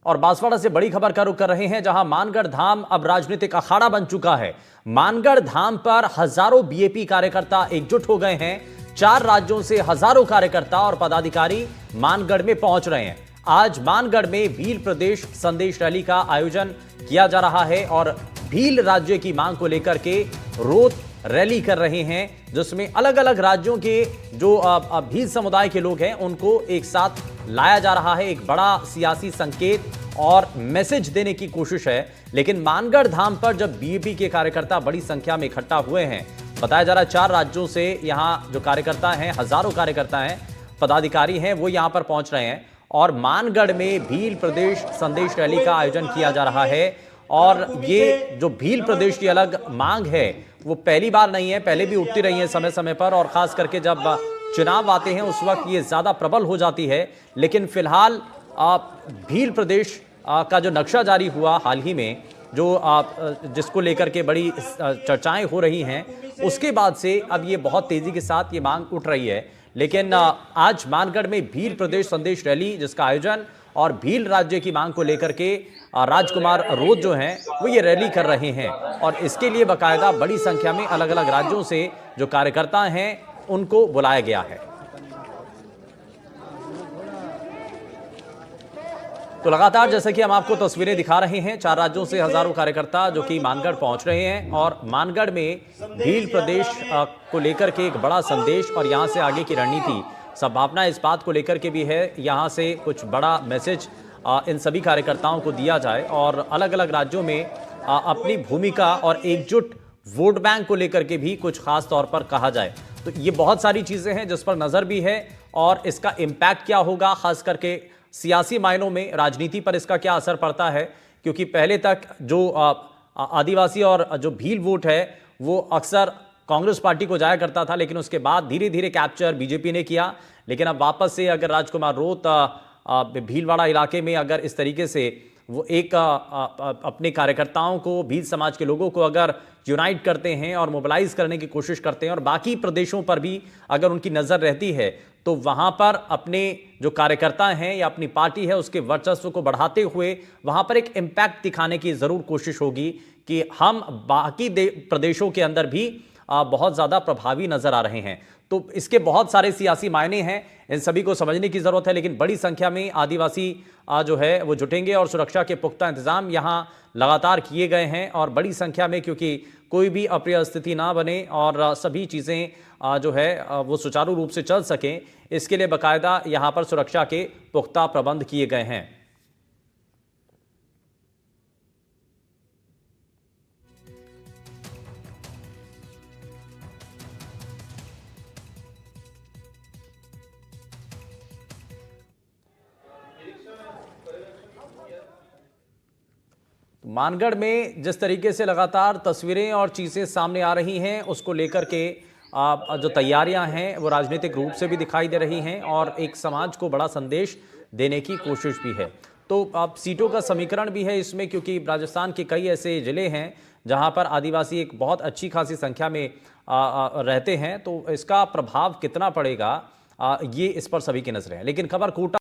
और बांसवाड़ा से बड़ी खबर का रुख कर रहे हैं, जहां मानगढ़ धाम अब राजनीतिक अखाड़ा बन चुका है। मानगढ़ धाम पर हजारों बीएपी कार्यकर्ता एकजुट हो गए हैं। 4 राज्यों से हजारों कार्यकर्ता और पदाधिकारी मानगढ़ में पहुंच रहे हैं। आज मानगढ़ में भील प्रदेश संदेश रैली का आयोजन किया जा रहा है और भील राज्य की मांग को लेकर के रोड रैली कर रहे हैं, जिसमें अलग अलग राज्यों के जो भील समुदाय के लोग हैं उनको एक साथ लाया जा रहा है। एक बड़ा सियासी संकेत और मैसेज देने की कोशिश है। लेकिन मानगढ़ धाम पर जब बीएपी के कार्यकर्ता बड़ी संख्या में इकट्ठा हुए हैं, बताया जा रहा है 4 राज्यों से यहां जो कार्यकर्ता हैं, हजारों कार्यकर्ता हैं, पदाधिकारी हैं, वो यहां पर पहुंच रहे हैं और मानगढ़ में भील प्रदेश संदेश रैली का आयोजन किया जा रहा है। और ये जो भील प्रदेश की अलग मांग है वो पहली बार नहीं है, पहले भी उठती रही है समय समय पर, और खास करके जब चुनाव आते हैं उस वक्त ये ज्यादा प्रबल हो जाती है। लेकिन फिलहाल भील प्रदेश का जो नक्शा जारी हुआ हाल ही में, जो जिसको लेकर के बड़ी चर्चाएं हो रही हैं, उसके बाद से अब ये बहुत तेजी के साथ ये मांग उठ रही है। लेकिन आज मानगढ़ में भील प्रदेश संदेश रैली जिसका आयोजन और भील राज्य की मांग को लेकर के राजकुमार रोध जो हैं वो ये रैली कर रहे हैं और इसके लिए बाकायदा बड़ी संख्या में अलग अलग राज्यों से जो कार्यकर्ता हैं उनको बुलाया गया है। तो लगातार जैसे कि हम आपको तस्वीरें दिखा रहे हैं, 4 राज्यों से हजारों कार्यकर्ता जो कि मानगढ़ पहुंच रहे हैं और मानगढ़ में भील प्रदेश को लेकर के एक बड़ा संदेश और यहां से आगे की रणनीति संभावना इस बात को लेकर के भी है, यहां से कुछ बड़ा मैसेज इन सभी कार्यकर्ताओं को दिया जाए और अलग अलग राज्यों में अपनी भूमिका और एकजुट वोट बैंक को लेकर के भी कुछ खास तौर पर कहा जाए। तो ये बहुत सारी चीजें हैं जिस पर नजर भी है और इसका इम्पैक्ट क्या होगा, खास करके सियासी मायनों में राजनीति पर इसका क्या असर पड़ता है, क्योंकि पहले तक जो आदिवासी और जो भील वोट है वो अक्सर कांग्रेस पार्टी को जाया करता था, लेकिन उसके बाद धीरे धीरे कैप्चर बीजेपी ने किया। लेकिन अब वापस से अगर राजकुमार रोध भीलवाड़ा इलाके में अगर इस तरीके से वो एक अपने कार्यकर्ताओं को, भील समाज के लोगों को अगर यूनाइट करते हैं और मोबिलाइज करने की कोशिश करते हैं और बाकी प्रदेशों पर भी अगर उनकी नज़र रहती है, तो वहां पर अपने जो कार्यकर्ता हैं या अपनी पार्टी है उसके वर्चस्व को बढ़ाते हुए वहां पर एक इम्पैक्ट दिखाने की जरूर कोशिश होगी कि हम बाकी प्रदेशों के अंदर भी बहुत ज़्यादा प्रभावी नजर आ रहे हैं। तो इसके बहुत सारे सियासी मायने हैं, इन सभी को समझने की ज़रूरत है। लेकिन बड़ी संख्या में आदिवासी जो है वो जुटेंगे और सुरक्षा के पुख्ता इंतजाम यहाँ लगातार किए गए हैं और बड़ी संख्या में, क्योंकि कोई भी अप्रिय स्थिति ना बने और सभी चीज़ें जो है वो सुचारू रूप से चल सकें, इसके लिए बाकायदा यहाँ पर सुरक्षा के पुख्ता प्रबंध किए गए हैं। मानगढ़ में जिस तरीके से लगातार तस्वीरें और चीज़ें सामने आ रही हैं, उसको लेकर के जो तैयारियां हैं वो राजनीतिक रूप से भी दिखाई दे रही हैं और एक समाज को बड़ा संदेश देने की कोशिश भी है। तो अब सीटों का समीकरण भी है इसमें, क्योंकि राजस्थान के कई ऐसे ज़िले हैं जहां पर आदिवासी एक बहुत अच्छी खासी संख्या में रहते हैं। तो इसका प्रभाव कितना पड़ेगा, ये इस पर सभी की नजरें हैं। लेकिन खबर कोटा